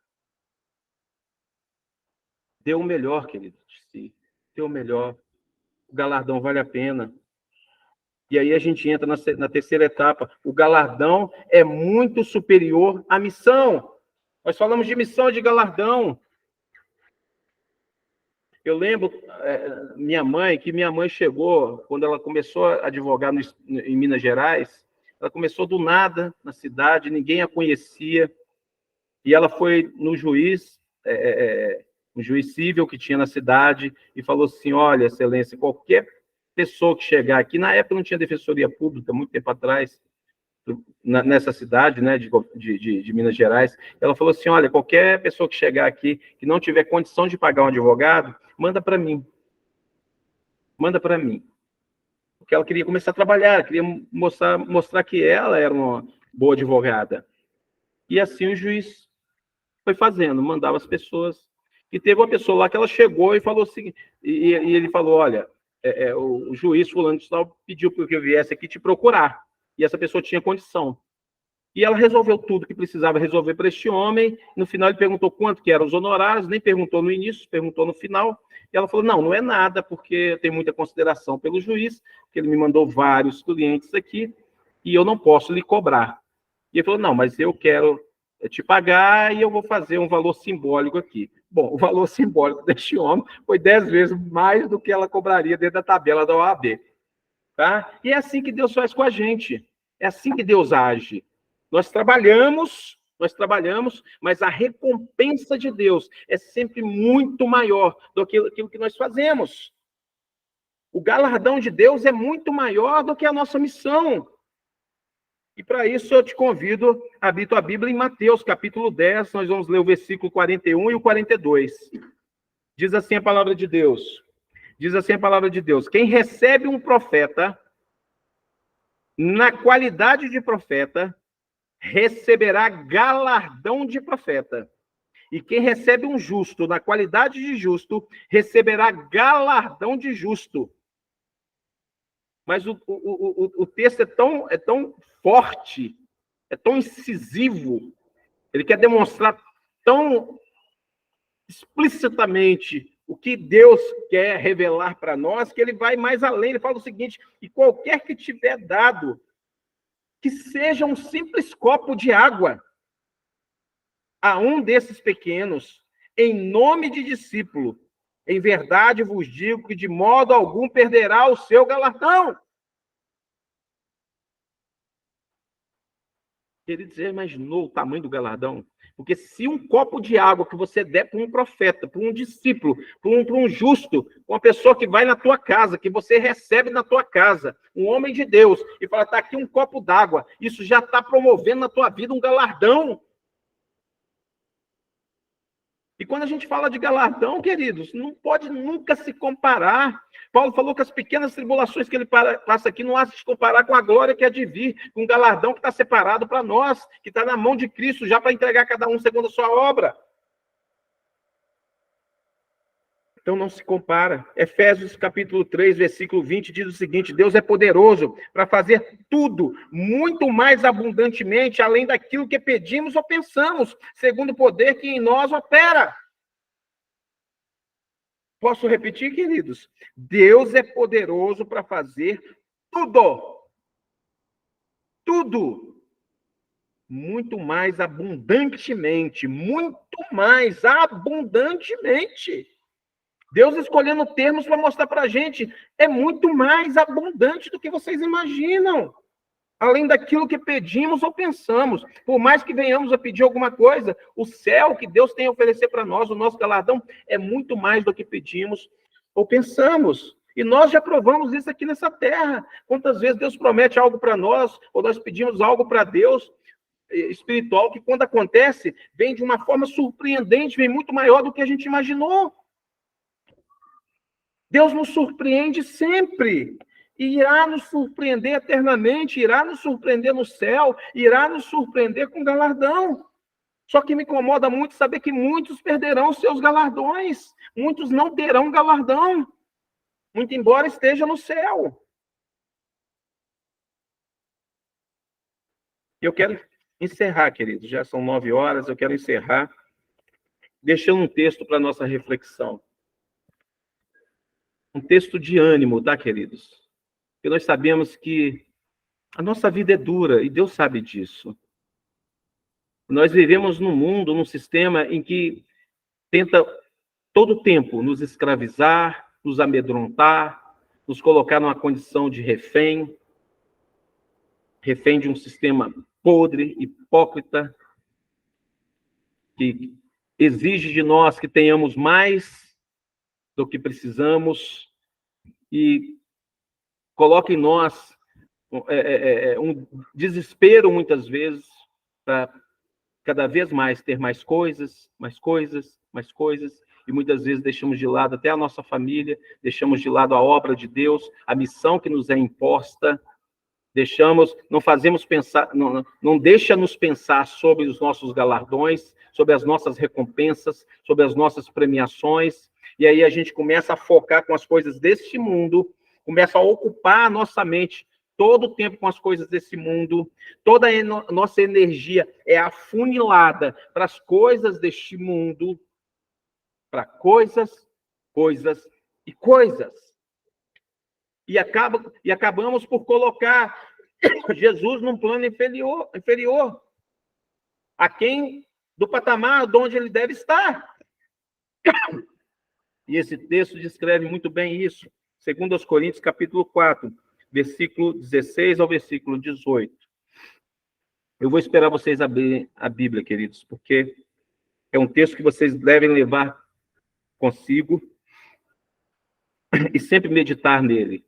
Dê o melhor, querido, de si. Dê o melhor. O galardão vale a pena. E aí a gente entra na terceira etapa. O galardão é muito superior à missão. Nós falamos de missão e de galardão. Eu lembro minha mãe chegou, quando ela começou a advogar em Minas Gerais, ela começou do nada na cidade, ninguém a conhecia, e ela foi no juiz, um juiz civil que tinha na cidade, e falou assim, olha, excelência, qualquer pessoa que chegar aqui, na época não tinha defensoria pública, muito tempo atrás, nessa cidade, né, de Minas Gerais, ela falou assim, olha, qualquer pessoa que chegar aqui, que não tiver condição de pagar um advogado, manda para mim. Manda para mim. Porque ela queria começar a trabalhar, queria mostrar que ela era uma boa advogada. E assim o juiz foi fazendo, mandava as pessoas. E teve uma pessoa lá que ela chegou e falou assim, e ele falou, olha, o juiz fulano de tal pediu para que eu viesse aqui te procurar. E essa pessoa tinha condição. E ela resolveu tudo que precisava resolver para este homem. No final, ele perguntou quanto que eram os honorários, nem perguntou no início, perguntou no final. E ela falou, não, não é nada, porque eu tenho muita consideração pelo juiz, que ele me mandou vários clientes aqui, e eu não posso lhe cobrar. E ele falou, não, mas eu quero te pagar e eu vou fazer um valor simbólico aqui. Bom, o valor simbólico deste homem foi 10 vezes mais do que ela cobraria dentro da tabela da OAB. Tá? E é assim que Deus faz com a gente. É assim que Deus age. Nós trabalhamos, mas a recompensa de Deus é sempre muito maior do que aquilo que nós fazemos. O galardão de Deus é muito maior do que a nossa missão. E para isso eu te convido a abrir tua Bíblia em Mateus, capítulo 10, nós vamos ler o versículo 41 e o 42. Diz assim a palavra de Deus. Diz assim a palavra de Deus. Quem recebe um profeta, na qualidade de profeta, receberá galardão de profeta. E quem recebe um justo, na qualidade de justo, receberá galardão de justo. Mas o texto é tão forte, é tão incisivo, ele quer demonstrar tão explicitamente o que Deus quer revelar para nós, que ele vai mais além, ele fala o seguinte, e qualquer que tiver dado, que seja um simples copo de água a um desses pequenos, em nome de discípulo, em verdade vos digo que de modo algum perderá o seu galardão. Querido, você já imaginou o tamanho do galardão? Porque se um copo de água que você der para um profeta, para um discípulo, para um justo, uma pessoa que vai na tua casa, que você recebe na tua casa, um homem de Deus, e fala, está aqui um copo d'água, isso já está promovendo na tua vida um galardão. E quando a gente fala de galardão, queridos, não pode nunca se comparar. Paulo falou que as pequenas tribulações que ele passa aqui não há de se comparar com a glória que há de vir, com o galardão que está separado para nós, que está na mão de Cristo, já para entregar cada um segundo a sua obra. Então não se compara. Efésios capítulo 3, versículo 20, diz o seguinte: Deus é poderoso para fazer tudo, muito mais abundantemente, além daquilo que pedimos ou pensamos, segundo o poder que em nós opera. Posso repetir, queridos? Deus é poderoso para fazer tudo. Tudo. Muito mais abundantemente. Muito mais abundantemente. Deus escolhendo termos para mostrar para a gente, é muito mais abundante do que vocês imaginam. Além daquilo que pedimos ou pensamos. Por mais que venhamos a pedir alguma coisa, o céu que Deus tem a oferecer para nós, o nosso galardão, é muito mais do que pedimos ou pensamos. E nós já provamos isso aqui nessa terra. Quantas vezes Deus promete algo para nós, ou nós pedimos algo para Deus espiritual, que quando acontece, vem de uma forma surpreendente, vem muito maior do que a gente imaginou. Deus nos surpreende sempre. E irá nos surpreender eternamente, irá nos surpreender no céu, irá nos surpreender com galardão. Só que me incomoda muito saber que muitos perderão seus galardões, muitos não terão galardão, muito embora esteja no céu. Eu quero encerrar, queridos, já são 9 horas, eu quero encerrar deixando um texto para nossa reflexão. Um texto de ânimo, tá, queridos? Porque nós sabemos que a nossa vida é dura, e Deus sabe disso. Nós vivemos num mundo, num sistema em que tenta todo o tempo nos escravizar, nos amedrontar, nos colocar numa condição de refém de um sistema podre, hipócrita, que exige de nós que tenhamos mais do que precisamos e coloca em nós um desespero, muitas vezes, para cada vez mais ter mais coisas, e muitas vezes deixamos de lado até a nossa família, deixamos de lado a obra de Deus, a missão que nos é imposta, não fazemos pensar, não deixa-nos pensar sobre os nossos galardões, sobre as nossas recompensas, sobre as nossas premiações, e aí a gente começa a focar com as coisas deste mundo, começa a ocupar a nossa mente todo o tempo com as coisas desse mundo, toda a nossa energia é afunilada para as coisas deste mundo, para coisas. E acabamos por colocar Jesus num plano inferior, aquém do patamar de onde ele deve estar. E esse texto descreve muito bem isso. 2 Coríntios, capítulo 4, versículo 16 ao versículo 18. Eu vou esperar vocês abrirem a Bíblia, queridos, porque é um texto que vocês devem levar consigo e sempre meditar nele.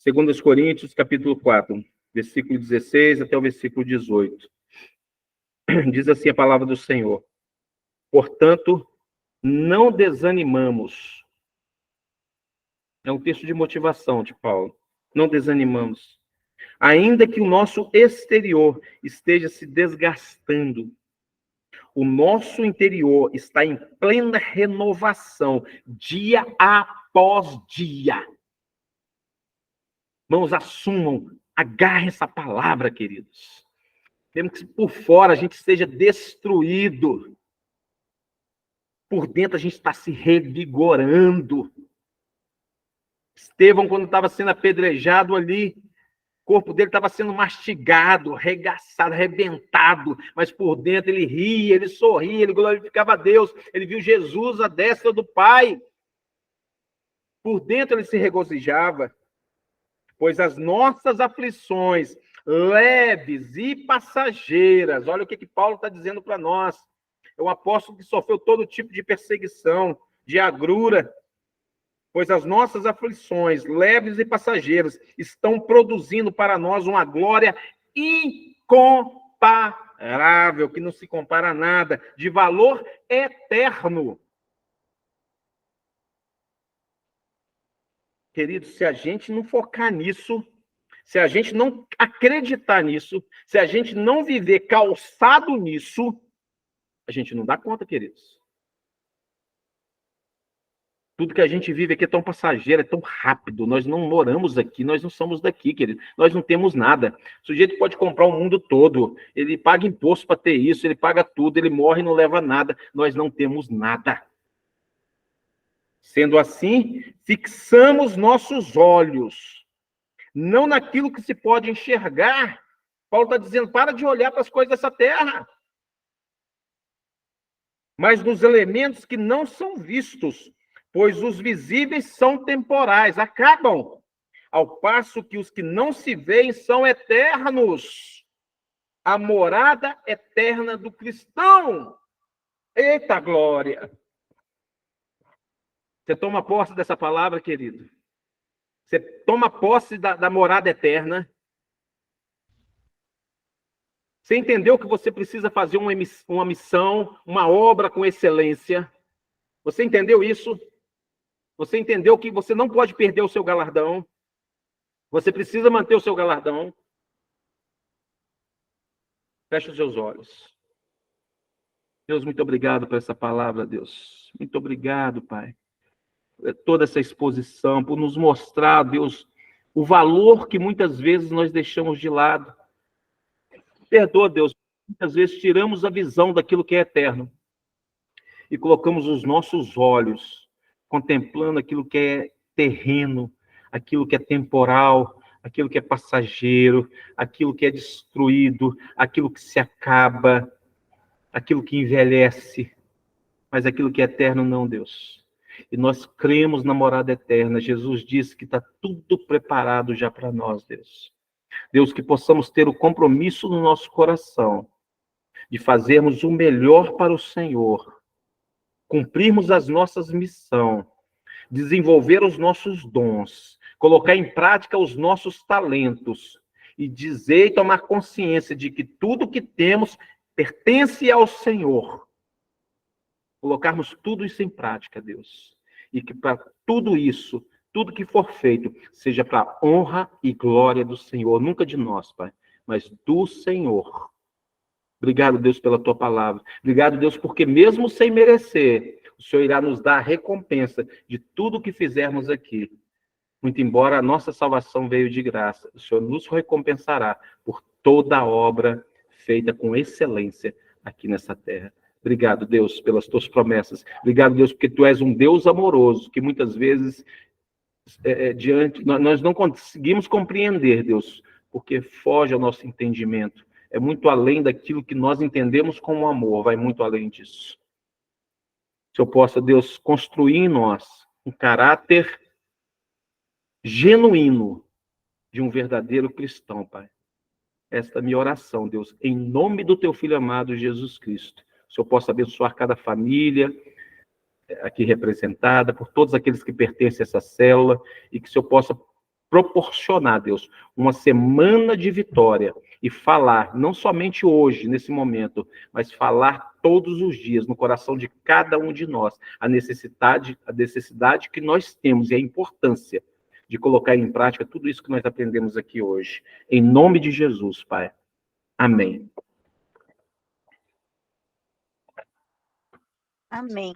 2 Coríntios, capítulo 4, versículo 16 até o versículo 18. Diz assim a palavra do Senhor: portanto, não desanimamos. É um texto de motivação de Paulo. Não desanimamos. Ainda que o nosso exterior esteja se desgastando, o nosso interior está em plena renovação, dia após dia. Irmãos, assumam, agarrem essa palavra, queridos. Temos que por fora a gente seja destruído. Por dentro a gente está se revigorando. Estevão, quando estava sendo apedrejado ali, o corpo dele estava sendo mastigado, arregaçado, arrebentado, mas por dentro ele ria, ele sorria, ele glorificava a Deus, ele viu Jesus à destra do Pai. Por dentro ele se regozijava, pois as nossas aflições, leves e passageiras, olha o que Paulo está dizendo para nós, é um apóstolo que sofreu todo tipo de perseguição, de agrura, pois as nossas aflições, leves e passageiras, estão produzindo para nós uma glória incomparável. incomparável, que não se compara a nada, de valor eterno. Queridos, se a gente não focar nisso, se a gente não acreditar nisso, se a gente não viver calçado nisso, a gente não dá conta, queridos. Tudo que a gente vive aqui é tão passageiro, é tão rápido. Nós não moramos aqui, nós não somos daqui, querido. Nós não temos nada. O sujeito pode comprar o mundo todo. Ele paga imposto para ter isso, ele paga tudo, ele morre e não leva nada. Nós não temos nada. Sendo assim, fixamos nossos olhos, não naquilo que se pode enxergar. Paulo está dizendo, para de olhar para as coisas dessa terra, mas nos elementos que não são vistos, pois os visíveis são temporais, acabam, ao passo que os que não se veem são eternos. A morada eterna do cristão. Eita glória! Você toma posse dessa palavra, querido? Você toma posse da morada eterna? Você entendeu que você precisa fazer uma missão, uma obra com excelência? Você entendeu isso? Você entendeu que você não pode perder o seu galardão? Você precisa manter o seu galardão? Feche os seus olhos. Deus, muito obrigado por essa palavra, Deus. Muito obrigado, Pai. Por toda essa exposição, por nos mostrar, Deus, o valor que muitas vezes nós deixamos de lado. Perdoa, Deus, muitas vezes tiramos a visão daquilo que é eterno e colocamos os nossos olhos contemplando aquilo que é terreno, aquilo que é temporal, aquilo que é passageiro, aquilo que é destruído, aquilo que se acaba, aquilo que envelhece, mas aquilo que é eterno não, Deus. E nós cremos na morada eterna. Jesus disse que está tudo preparado já para nós, Deus. Deus, que possamos ter o compromisso no nosso coração de fazermos o melhor para o Senhor, cumprirmos as nossas missões, desenvolver os nossos dons, colocar em prática os nossos talentos e dizer e tomar consciência de que tudo que temos pertence ao Senhor. Colocarmos tudo isso em prática, Deus. E que para tudo isso, tudo que for feito, seja para a honra e glória do Senhor, nunca de nós, Pai, mas do Senhor. Obrigado, Deus, pela tua palavra. Obrigado, Deus, porque mesmo sem merecer, o Senhor irá nos dar a recompensa de tudo que fizermos aqui. Muito embora a nossa salvação veio de graça, o Senhor nos recompensará por toda a obra feita com excelência aqui nessa terra. Obrigado, Deus, pelas tuas promessas. Obrigado, Deus, porque tu és um Deus amoroso, que muitas vezes nós não conseguimos compreender, Deus, porque foge ao nosso entendimento. É muito além daquilo que nós entendemos como amor, vai muito além disso. Que eu possa, Deus, construir em nós um caráter genuíno de um verdadeiro cristão, Pai. Esta é a minha oração, Deus, em nome do teu Filho amado, Jesus Cristo. Que eu possa abençoar cada família aqui representada, por todos aqueles que pertencem a essa célula, e que o Senhor possa proporcionar, Deus, uma semana de vitória e falar, não somente hoje, nesse momento, mas falar todos os dias no coração de cada um de nós, a necessidade que nós temos e a importância de colocar em prática tudo isso que nós aprendemos aqui hoje. Em nome de Jesus, Pai. Amém. Amém.